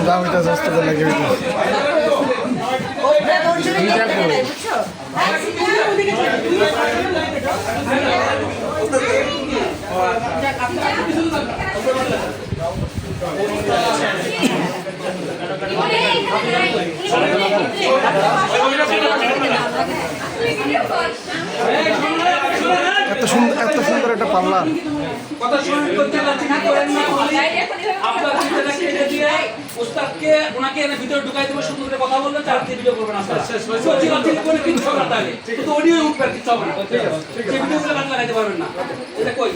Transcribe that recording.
দাম এটা সস্তা লাগে এত সুন্দর একটা পাল্লা ওস্তাদকে ওনাকে এনে ভিতরে ঢুকাই দেবো, সুন্দর করে কথা বলবেন, তার ভিডিও করবেন। কিন্তু অডিও উঠবে, কিছু হবে না, সেই ভিডিওগুলো লাগাইতে পারবেন না। এটা কই